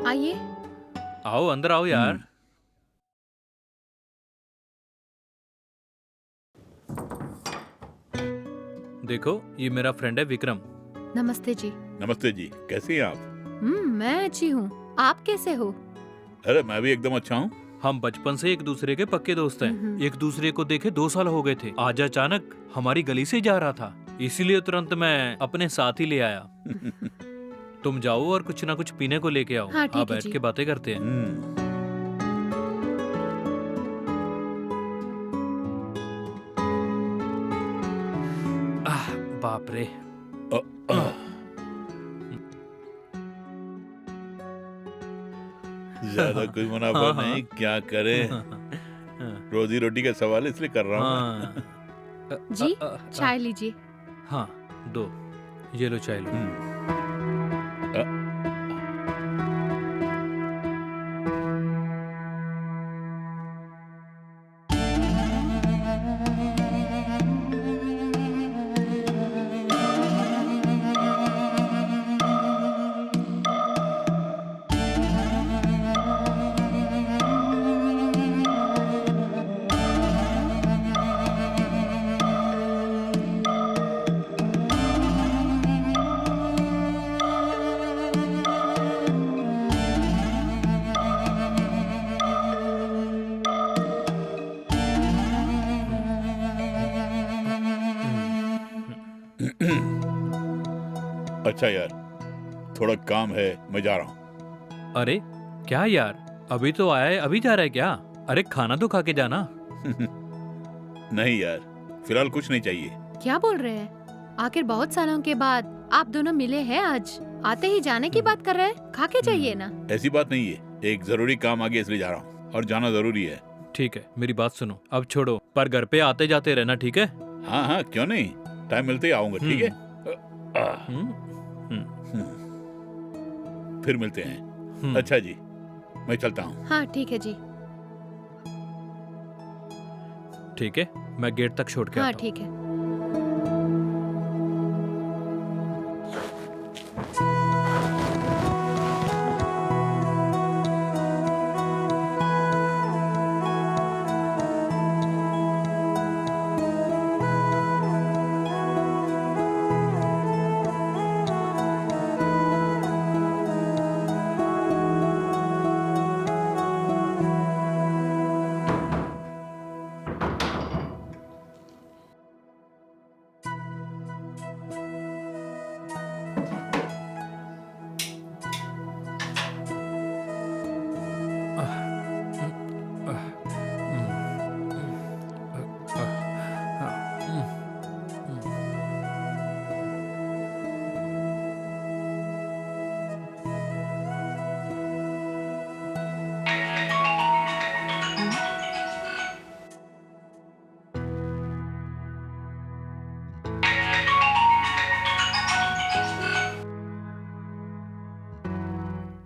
आइए। आओ अंदर आओ यार। देखो ये मेरा फ्रेंड है विक्रम। नमस्ते जी। नमस्ते जी, कैसी हैं आप? मैं अच्छी हूँ। आप कैसे हो? अरे मैं भी एकदम अच्छा हूँ। हम बचपन से एक दूसरे के पक्के दोस्त हैं। एक दूसरे को देखे 2 साल हो गए थे। आज अचानक हमारी गली से जा रहा था, इसीलिए तुरंत मैं अपने साथ ही ले आया। तुम जाओ और कुछ ना कुछ पीने को लेके आओ। हाँ, ठीक है बैठ जी। के बातें करते हैं। बाप रे। ज्यादा कुछ मुनाफा नहीं, क्या करे। रोजी रोटी का सवाल इसलिए कर रहा हूँ। जी, चाय लीजिए। हाँ दो, ये लो चाय लो। अच्छा यार, थोड़ा काम है, मैं जा रहा हूँ। अरे क्या यार, अभी तो आया है, अभी जा रहा है क्या? अरे खाना तो खा के जाना। नहीं यार, फिलहाल कुछ नहीं चाहिए। क्या बोल रहे हैं? आखिर बहुत सालों के बाद आप दोनों मिले हैं आज। आते ही जाने की बात कर रहे हैं। खा के जाइए ना। ऐसी बात नहीं है, एक जरूरी काम आ गया इसलिए जा रहा हूँ, और जाना जरूरी है। ठीक है, मेरी बात सुनो, अब छोड़ो, पर घर पे आते जाते रहना, ठीक है? हाँ हाँ, क्यों नहीं, टाइम मिलते ही आऊंगा, ठीक है। फिर मिलते हैं। अच्छा जी, मैं चलता हूँ। हाँ ठीक है जी। ठीक है, मैं गेट तक छोड़ के हाँ आता हूँ। ठीक है।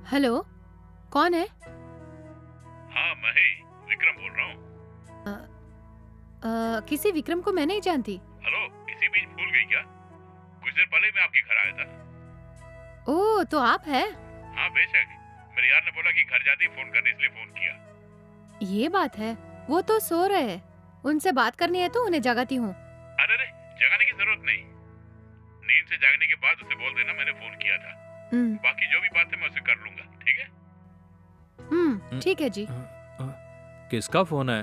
हेलो, कौन है? हाँ मैं ही विक्रम बोल रहा हूँ। किसी विक्रम को मैं नहीं जानती। हेलो, इसी बीच भूल गई क्या? कुछ देर पहले मैं आपके घर आया था। ओह, तो आप है? हाँ बेशक, मेरे यार ने बोला कि घर जाते ही फोन करने, इसलिए फोन किया। ये बात है, वो तो सो रहे हैं। उनसे बात करनी है तो उन्हें जगाती हूँ। अरे रे, जगाने की जरूरत नहीं, नींद से जागने के बाद उसे बोल देना मैंने फोन किया था। बाकी जो भी बात है मैं उसे कर लूंगा, ठीक है? ठीक है जी। किसका फोन है?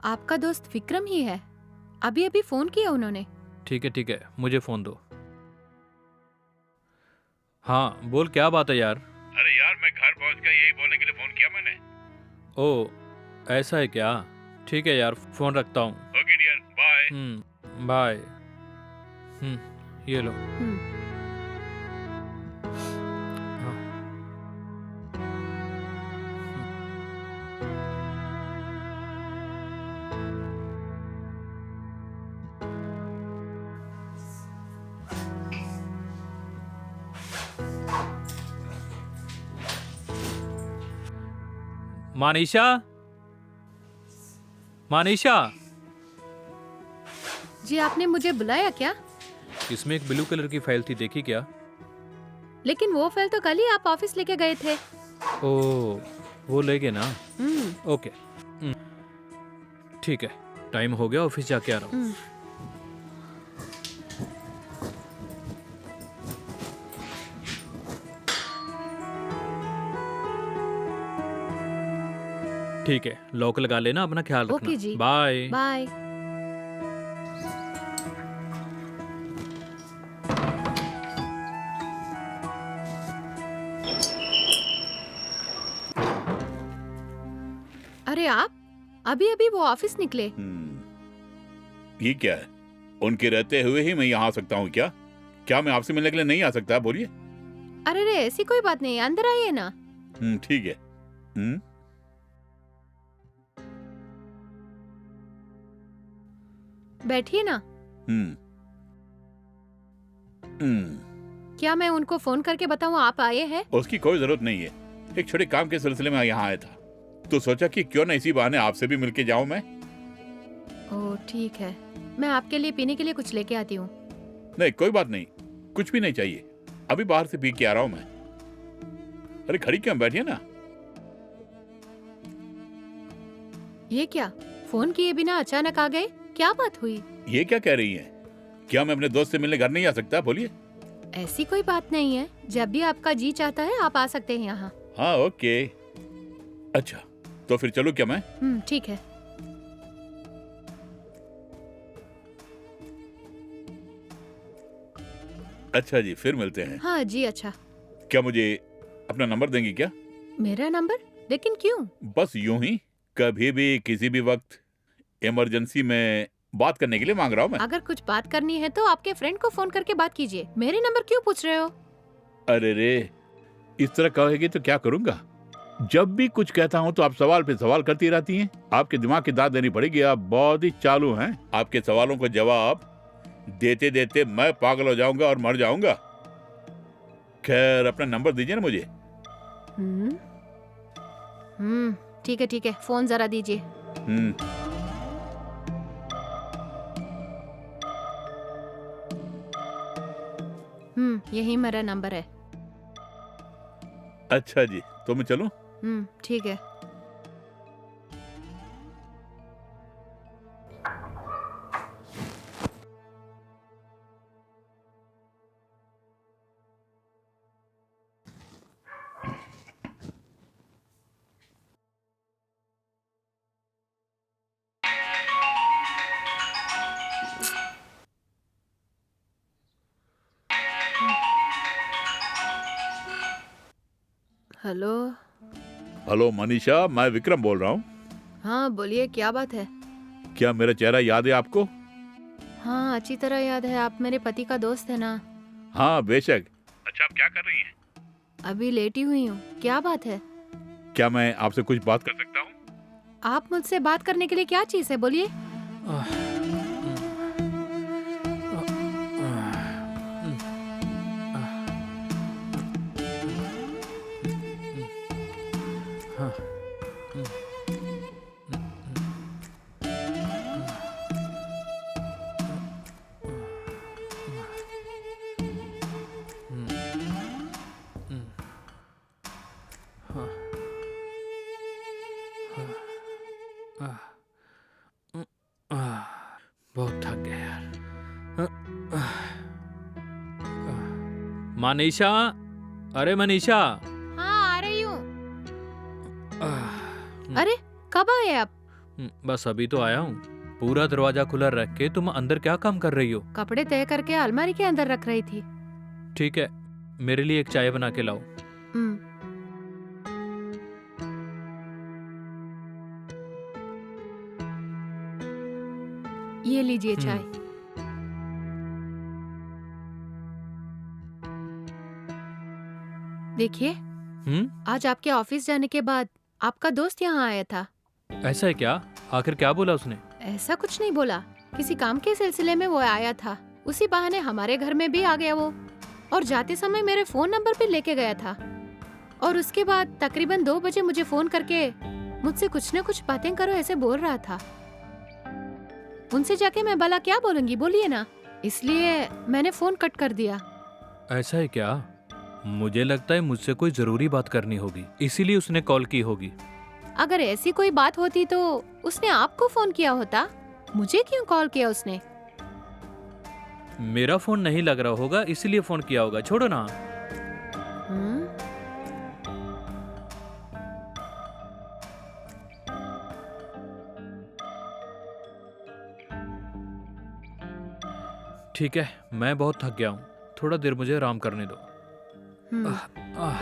आपका दोस्त विक्रम ही है। अभी अभी फोन किया उन्होंने। ठीक है, मुझे फोन दो। हाँ बोल, क्या बात है यार? अरे यार, मैं घर पहुंच गया, यही बोलने के लिए फोन किया मैंने। ओ ऐसा है क्या? ठीक है यार, फोन रखता हूँ। Okay dear, bye. बाय। ये लो। मानीशा, मानीशा। जी, आपने मुझे बुलाया क्या? इसमें एक ब्लू कलर की फाइल थी, देखी क्या? लेकिन वो फाइल तो कल ही आप ऑफिस लेके गए थे। ओ, वो ले गए ना। हम्म, ओके, ठीक है, टाइम हो गया, ऑफिस जाके आ रहा हूँ। हम्म। ठीक है, लॉक लगा लेना, अपना ख्याल रखना। ओके जी। बाय। बाय। अरे आप अभी अभी वो ऑफिस निकले। ये क्या है? उनके रहते हुए ही मैं यहाँ आ सकता हूँ क्या? क्या मैं आपसे मिलने के लिए नहीं आ सकता? बोलिए। अरे रे, ऐसी कोई बात नहीं, अंदर आइए ना। ठीक है। बैठिए ना। हम्म क्या मैं उनको फोन करके बताऊं आप आए हैं? उसकी कोई जरूरत नहीं है। एक छोटे काम के सिलसिले में यहाँ आया था, तो सोचा कि क्यों ना इसी बहाने आपसे भी मिलके जाऊं मैं। ओह ठीक है, मैं आपके लिए पीने के लिए कुछ लेके आती हूँ। नहीं, कोई बात नहीं, कुछ भी नहीं चाहिए, अभी बाहर से पी के आ रहा हूं मैं। अरे खड़ी क्यों, बैठिए ना। ये क्या, फोन किए बिना अचानक आ गए? क्या बात हुई? ये क्या कह रही हैं? क्या मैं अपने दोस्त से मिलने घर नहीं आ सकता? बोलिए। ऐसी कोई बात नहीं है, जब भी आपका जी चाहता है आप आ सकते हैं यहाँ। हाँ ओके, अच्छा तो फिर चलूं क्या मैं? ठीक है। अच्छा जी, फिर मिलते हैं। हाँ जी, अच्छा। क्या मुझे अपना नंबर देंगी क्या? मेरा नंबर? लेकिन क्यों? बस यूं ही, कभी भी किसी भी वक्त इमरजेंसी में बात करने के लिए मांग रहा हूं मैं। अगर कुछ बात करनी है तो आपके फ्रेंड को फोन करके बात कीजिए, मेरे नंबर क्यों पूछ रहे हो? अरे रे, इस तरह कहेगी तो क्या करूंगा? जब भी कुछ कहता हूं तो आप सवाल पे सवाल करती रहती हैं। आपके दिमाग की दाद देनी पड़ेगी, आप बहुत ही चालू हैं। आपके सवालों को जवाब देते देते मैं पागल हो जाऊंगा और मर जाऊंगा। खैर, अपना नंबर दीजिए ना मुझे। ठीक है, फोन जरा दीजिए। हम्म यही मेरा नंबर है। अच्छा जी, तो मैं चलूं? ठीक है। हेलो। हेलो मनीषा, मैं विक्रम बोल रहा हूँ। हाँ बोलिए, क्या बात है? क्या मेरा चेहरा याद है आपको? हाँ अच्छी तरह याद है, आप मेरे पति का दोस्त है ना? हाँ बेशक। अच्छा, आप क्या कर रही हैं? अभी लेटी हुई हूँ, क्या बात है? क्या मैं आपसे कुछ बात कर सकता हूँ? आप मुझसे बात करने के लिए क्या चीज है, बोलिए। बहुत थक गया यार। मनीषा, अरे मनीषा। हाँ आ रही हूँ। अरे कब आए आप? बस अभी तो आया हूँ। पूरा दरवाजा खुला रख के तुम अंदर क्या काम कर रही हो? कपड़े तय करके अलमारी के अंदर रख रही थी। ठीक है, मेरे लिए एक चाय बना के लाओ। ये लीजिए चाय। देखिए, आज आपके ऑफिस जाने के बाद आपका दोस्त यहाँ आया था। ऐसा है क्या? आखिर क्या बोला उसने? ऐसा कुछ नहीं बोला, किसी काम के सिलसिले में वो आया था। उसी बहाने हमारे घर में भी आ गया वो, और जाते समय मेरे फोन नंबर भी लेके गया था। और उसके बाद तकरीबन 2 बजे मुझे फोन करके मुझसे कुछ न कुछ बातें करो ऐसे बोल रहा था। उनसे जाके मैं भला क्या बोलूंगी, बोलिए ना। इसलिए मैंने फोन कट कर दिया। ऐसा है क्या? मुझे लगता है मुझसे कोई जरूरी बात करनी होगी, इसीलिए उसने कॉल की होगी। अगर ऐसी कोई बात होती तो उसने आपको फोन किया होता, मुझे क्यों कॉल किया उसने? मेरा फोन नहीं लग रहा होगा इसीलिए फोन किया होगा, छोड़ो ना। हम्म, ठीक है, मैं बहुत थक गया हूँ, थोड़ा देर मुझे आराम करने दो। हम्म। आह,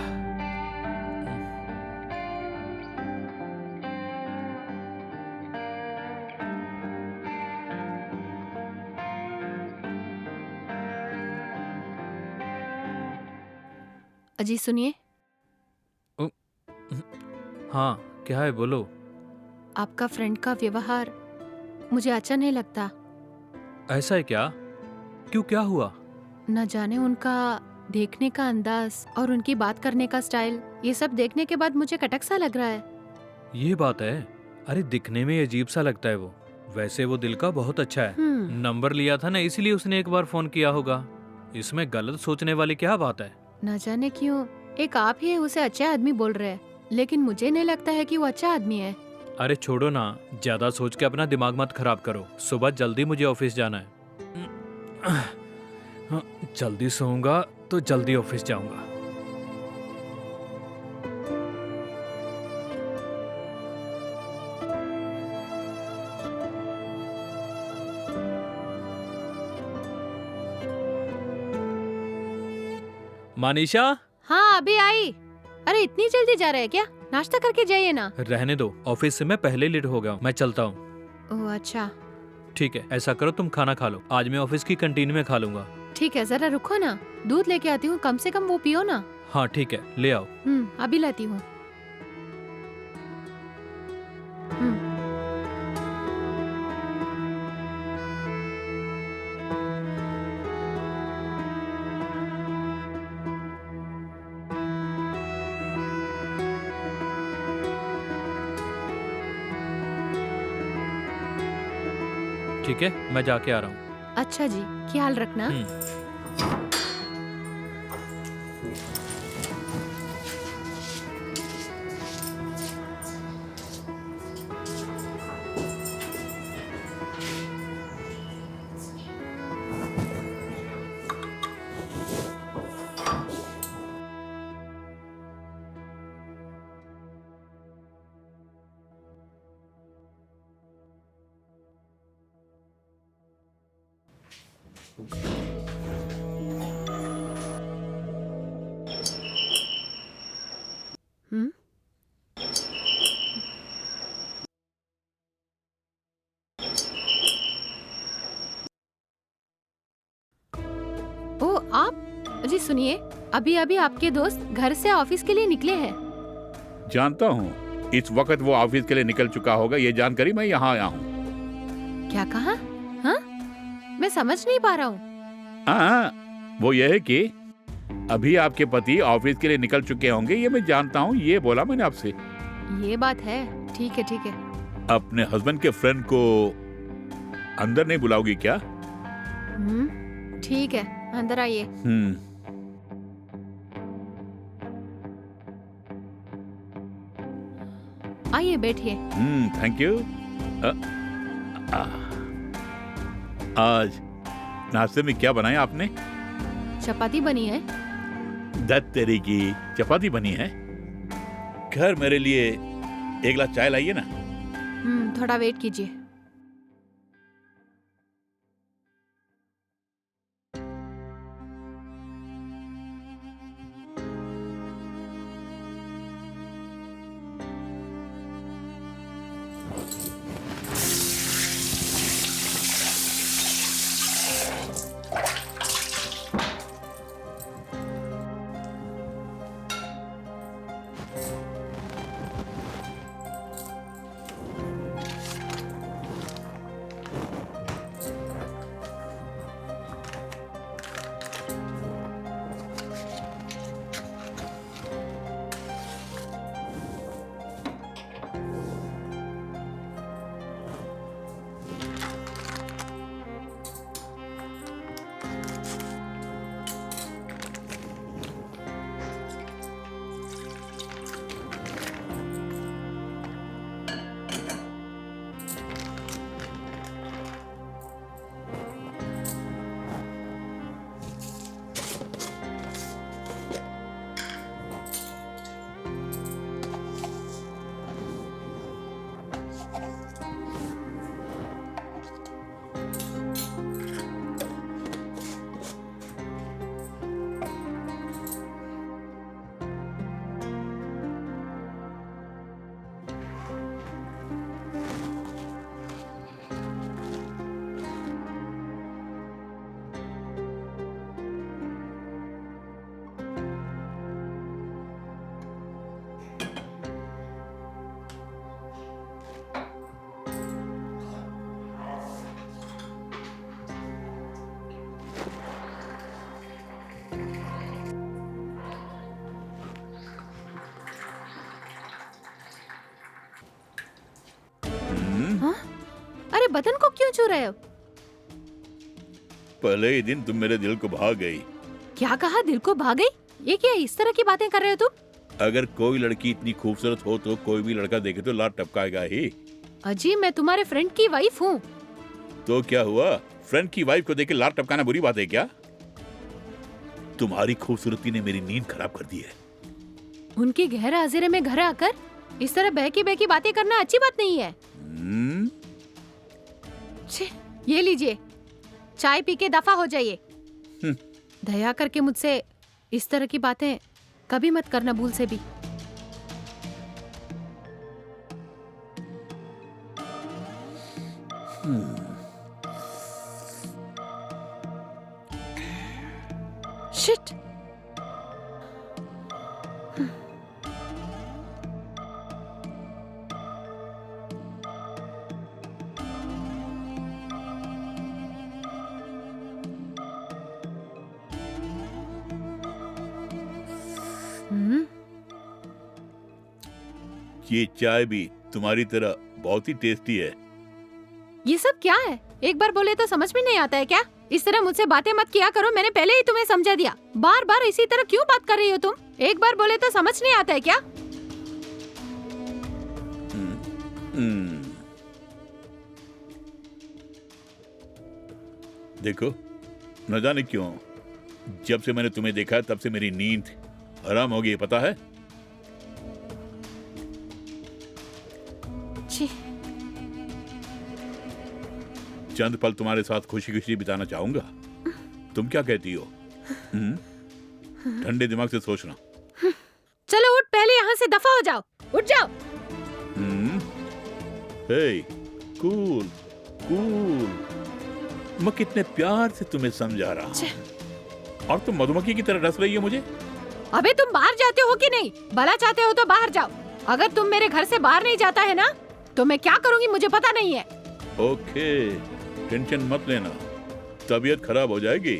अजी सुनिए, हाँ क्या है, बोलो। आपका फ्रेंड का व्यवहार मुझे अच्छा नहीं लगता। ऐसा है क्या? क्यों, क्या हुआ? न जाने उनका देखने का अंदाज और उनकी बात करने का स्टाइल, ये सब देखने के बाद मुझे कटक सा लग रहा है। ये बात है? अरे दिखने में अजीब सा लगता है वो, वैसे वो दिल का बहुत अच्छा है। नंबर लिया था ना, इसीलिए उसने एक बार फोन किया होगा। इसमें गलत सोचने वाली क्या बात है? न जाने क्यों एक आप ही उसे अच्छा आदमी बोल रहे हैं, लेकिन मुझे नहीं लगता है कि वो अच्छा आदमी है। अरे छोड़ो ना, ज्यादा सोच के अपना दिमाग मत खराब करो। सुबह जल्दी मुझे ऑफिस जाना है। जल्दी सोऊंगा तो जल्दी ऑफिस जाऊंगा। मानिशा, हाँ अभी आई। अरे इतनी जल्दी जा रहे हैं क्या? नाश्ता करके जाइए ना। रहने दो, ऑफिस से मैं पहले लेट हो गया हूँ, मैं चलता हूँ। ओह अच्छा, ठीक है, ऐसा करो तुम खाना खा लो, आज मैं ऑफिस की कैंटीन में खा लूंगा। ठीक है, जरा रुको ना, दूध लेके आती हूँ, कम से कम वो पियो ना। हाँ ठीक है, ले आओ। अभी लाती हूँ। ठीक है, मैं जाके आ रहा हूँ। अच्छा जी, ख्याल रखना। हम्म। ओ आप जी सुनिए, अभी अभी आपके दोस्त घर से ऑफिस के लिए निकले हैं। जानता हूँ, इस वक्त वो ऑफिस के लिए निकल चुका होगा, ये जानकारी मैं यहाँ आया हूँ। क्या कहा? हाँ, मैं समझ नहीं पा रहा हूँ। हाँ, वो ये है कि अभी आपके पति ऑफिस के लिए निकल चुके होंगे, ये मैं जानता हूँ, ये बोला मैंने आपसे। ये बात है, ठीक है ठीक है। अपने हस्बैंड के फ्रेंड को अंदर नहीं बुलाओगी क्या? ठीक है, अंदर आइए। आइए बैठिए। Thank you. आज नाश्ते में क्या बनाया आपने? चपाती बनी है। दत्त तेरी की चपाती बनी है। घर मेरे लिए एक गिलास चाय लाइए ना। थोड़ा वेट कीजिए। हाँ? अरे बदन को क्यों छू रहे हो? पहले ही दिन तुम मेरे दिल को भा गई। क्या कहा, दिल को भा गई? ये क्या इस तरह की बातें कर रहे हो तुम? अगर कोई लड़की इतनी खूबसूरत हो तो कोई भी लड़का देखे तो लात टपकाएगा ही। अजी मैं तुम्हारे फ्रेंड की वाइफ हूँ। तो क्या हुआ, फ्रेंड की वाइफ को देखे लात टपकाना बुरी बात है क्या? तुम्हारी खूबसूरती ने मेरी नींद खराब कर दी है। उनकी गैर हाजिरी में घर आकर इस तरह बहकी बहकी बातें करना अच्छी बात नहीं है। छे, ये लीजिए, चाय पी के दफा हो जाइए। दया करके मुझसे इस तरह की बातें कभी मत करना, भूल से भी। शिट। ये चाय भी तुम्हारी तरह बहुत ही टेस्टी है। ये सब क्या है? एक बार बोले तो समझ में नहीं आता है क्या? इस तरह मुझसे बातें मत किया करो, मैंने पहले ही तुम्हें समझा दिया। बार बार इसी तरह क्यों बात कर रही हो तुम? एक बार बोले तो समझ नहीं आता है क्या? देखो, न जाने क्यों जब से मैंने तुम्हें देखा है तब से मेरी नींद हराम हो गई, पता है? छी। चंद पल तुम्हारे साथ खुशी खुशी बिताना चाहूंगा। तुम क्या कहती हो? ठंडे दिमाग से सोचना। चलो उठ, पहले यहाँ से दफा हो जाओ, उठ जाओ। हे, कूल कूल, मैं कितने प्यार से तुम्हें समझा रहा हूँ और तुम मधुमक्खी की तरह रस रही हो मुझे। अबे तुम बाहर जाते हो कि नहीं? भला चाहते हो तो बाहर जाओ। अगर तुम मेरे घर से बाहर नहीं जाता है ना, तो मैं क्या करूँगी मुझे पता नहीं है। ओके, टेंशन मत लेना, तबीयत खराब हो जाएगी।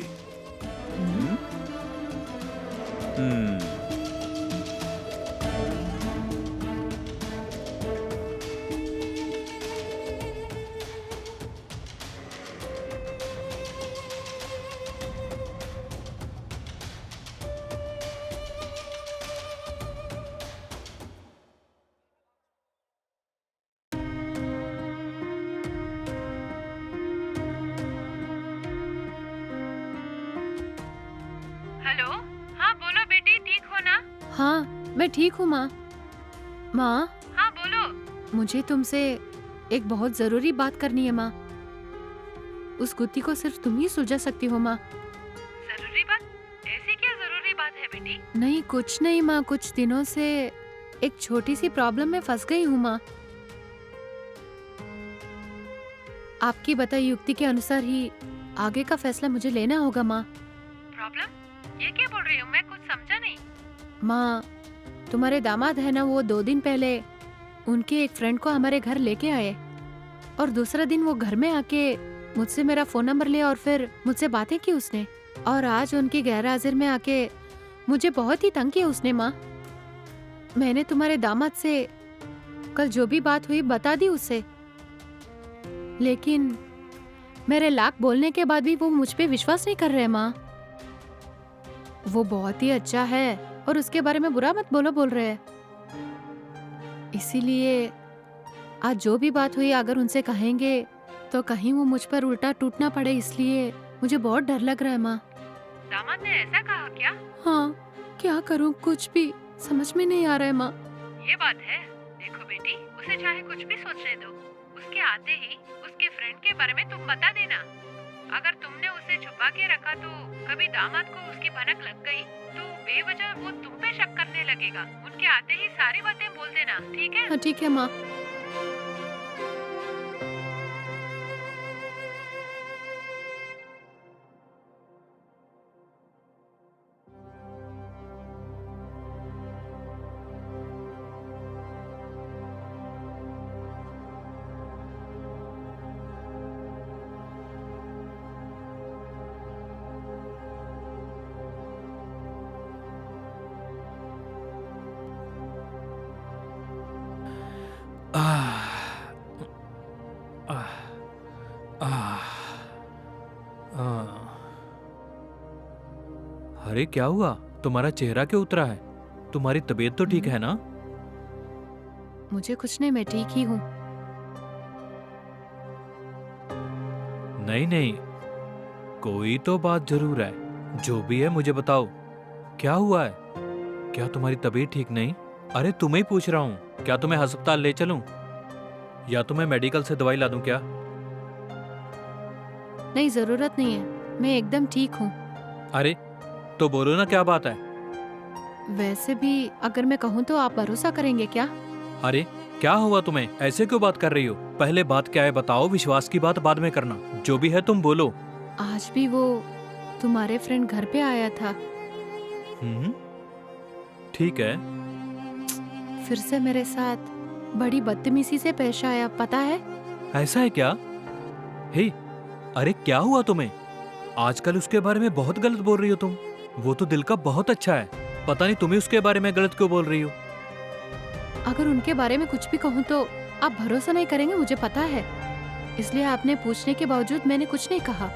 हेलो, हाँ बोलो बेटी, ठीक हो ना? हाँ मैं ठीक हूँ माँ। माँ। हाँ बोलो। मुझे तुमसे एक बहुत जरूरी बात करनी है माँ। उस गुत्थी को सिर्फ तुम ही सुलझा सकती हो माँ। जरूरी बात? ऐसी क्या जरूरी बात है बेटी? नहीं कुछ नहीं माँ, कुछ दिनों से एक छोटी सी प्रॉब्लम में फंस गई हूँ माँ। आपकी बताई युक्ति के अनुसार ही आगे का फैसला मुझे लेना होगा माँ। प्रॉब्लम? ये क्या बोल रही हो, मैं कुछ समझा नहीं। माँ, तुम्हारे दामाद है ना, वो 2 दिन पहले उनके एक फ्रेंड को हमारे घर लेके आए और दूसरा दिन वो घर में आके मुझसे मेरा फोन नंबर लिया और फिर मुझसे बातें की उसने। और आज उनकी गैर हाजिर में आके मुझे बहुत ही तंग किया उसने माँ। मैंने तुम्हारे दामाद से कल जो भी बात हुई बता दी उसे, लेकिन मेरे लाख बोलने के बाद भी वो मुझ पे विश्वास नहीं कर रहे माँ। वो बहुत ही अच्छा है और उसके बारे में बुरा मत बोलो बोल रहे हैं। इसीलिए आज जो भी बात हुई अगर उनसे कहेंगे तो कहीं वो मुझ पर उल्टा टूटना पड़े, इसलिए मुझे बहुत डर लग रहा है माँ। दामाद ने ऐसा कहा क्या? हाँ, क्या करूँ, कुछ भी समझ में नहीं आ रहा है माँ। ये बात है, देखो बेटी, उसे चाहे कुछ भी सोचने दो, उसके आते ही उसके फ्रेंड के बारे में तुम बता देना। अगर तुमने उसे छुपा के रखा तो कभी दामाद को उसकी भनक लग गई तो बेवजह वो तुम पे शक करने लगेगा। उनके आते ही सारी बातें बोल देना, ठीक है? हाँ ठीक है माँ। अरे क्या हुआ? तुम्हारा चेहरा क्यों उतरा है? तुम्हारी तबीयत तो ठीक है ना? मुझे कुछ नहीं, मैं ठीक ही हूँ। नहीं नहीं, कोई तो बात जरूर है। जो भी है मुझे बताओ, क्या हुआ है? क्या तुम्हारी तबीयत ठीक नहीं? अरे तुम्हें ही पूछ रहा हूँ, क्या तुम्हें अस्पताल ले चलूं? या तुम्हें मेडिकल से दवाई ला दूं क्या? नहीं, जरूरत नहीं है, मैं एकदम ठीक हूँ। अरे तो बोलो ना, क्या बात है? वैसे भी अगर मैं कहूँ तो आप भरोसा करेंगे क्या? अरे क्या हुआ तुम्हें? ऐसे क्यों बात कर रही हो? पहले बात क्या है बताओ, विश्वास की बात बाद में करना। जो भी है तुम बोलो। आज भी वो तुम्हारे फ्रेंड घर पे आया था, ठीक है। फिर से मेरे साथ बड़ी बदतमीजी से पेश आया, पता है? ऐसा है क्या? हे, अरे क्या हुआ तुम्हें? आजकल उसके बारे में बहुत गलत बोल रही हो तुम। वो तो दिल का बहुत अच्छा है, पता नहीं तुम्हें उसके बारे में गलत क्यों बोल रही हो। अगर उनके बारे में कुछ भी कहूँ तो आप भरोसा नहीं करेंगे, मुझे पता है। इसलिए आपने पूछने के बावजूद मैंने कुछ नहीं कहा।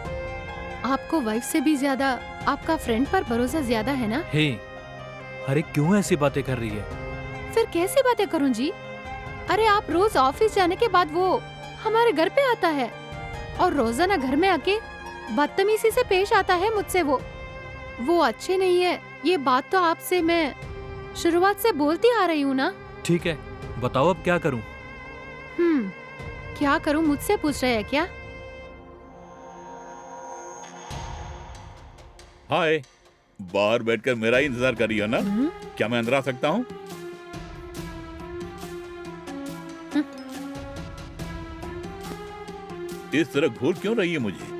आपको वाइफ से भी ज्यादा आपका फ्रेंड पर भरोसा ज्यादा है ना? हे, अरे क्यों ऐसी बातें कर रही है? फिर कैसी बातें करूं जी? अरे आप रोज ऑफिस जाने के बाद वो हमारे घर पे आता है और रोजाना घर में आके बदतमीजी से पेश आता है मुझसे। वो अच्छे नहीं है, ये बात तो आपसे मैं शुरुआत से बोलती आ रही हूँ ना। ठीक है, बताओ अब क्या करूं? क्या करूं, मुझसे पूछ रहे हैं क्या? हाय, बाहर बैठकर मेरा ही इंतजार कर रही हो ना? क्या मैं अंदर आ सकता हूँ? इस तरह घूर क्यों रही है मुझे?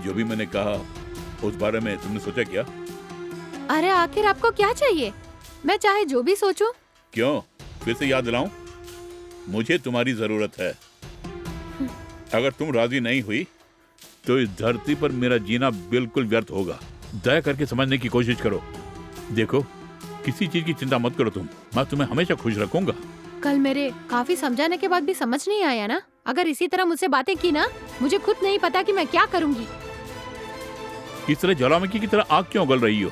जो भी मैंने कहा उस बारे में तुमने सोचा क्या? अरे आखिर आपको क्या चाहिए? मैं चाहे जो भी सोचूं। क्यों? फिर से याद दिलाऊं? मुझे तुम्हारी जरूरत है। अगर तुम राजी नहीं हुई तो इस धरती पर मेरा जीना बिल्कुल व्यर्थ होगा। दया करके समझने की कोशिश करो। देखो, किसी चीज की चिंता मत करो तुम, मैं तुम्हें हमेशा खुश रखूंगा। कल मेरे काफी समझाने के बाद भी समझ नहीं आया ना? अगर इसी तरह मुझसे बातें की ना, मुझे खुद नहीं पता कि मैं क्या करूंगी। इस तरह ज्वालामुखी की तरह आग क्यों उगल रही हो?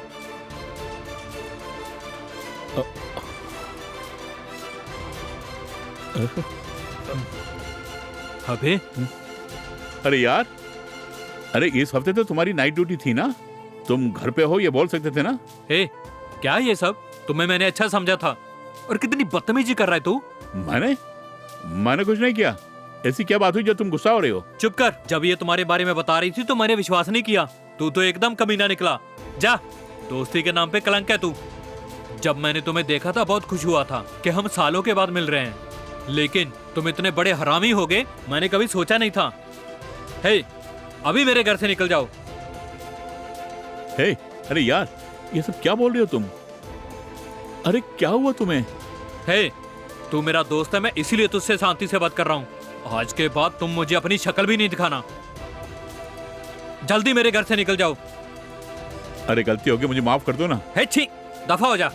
अबे, अरे यार, अरे इस हफ्ते तो तुम्हारी नाइट ड्यूटी थी ना? तुम घर पे हो ये बोल सकते थे ना? हे, क्या ये सब? तुम्हें मैंने अच्छा समझा था और कितनी बदतमीजी कर रहा है तू। मैंने कुछ नहीं किया। ऐसी क्या बात हुई जो तुम गुस्सा हो रहे हो? चुप कर। जब ये तुम्हारे बारे में बता रही थी तो मैंने विश्वास नहीं किया। तू तो एकदम कमीना निकला। जा, दोस्ती के नाम पे कलंक है तू। जब मैंने तुम्हें देखा था बहुत खुश हुआ था कि हम सालों के बाद मिल रहे हैं, लेकिन तुम इतने बड़े हरामी हो गए, मैंने कभी सोचा नहीं था। हे, अभी मेरे घर से निकल जाओ। हे, अरे यार, ये सब क्या बोल रहे हो तुम? अरे क्या हुआ तुम्हें? हे, तू मेरा दोस्त है, मैं इसीलिए तुझसे शांति से बात कर रहा हूँ। आज के बाद तुम मुझे अपनी शक्ल भी नहीं दिखाना। जल्दी मेरे घर से निकल जाओ। अरे गलती हो गई, मुझे माफ कर दो ना। हे छी, दफा हो जा।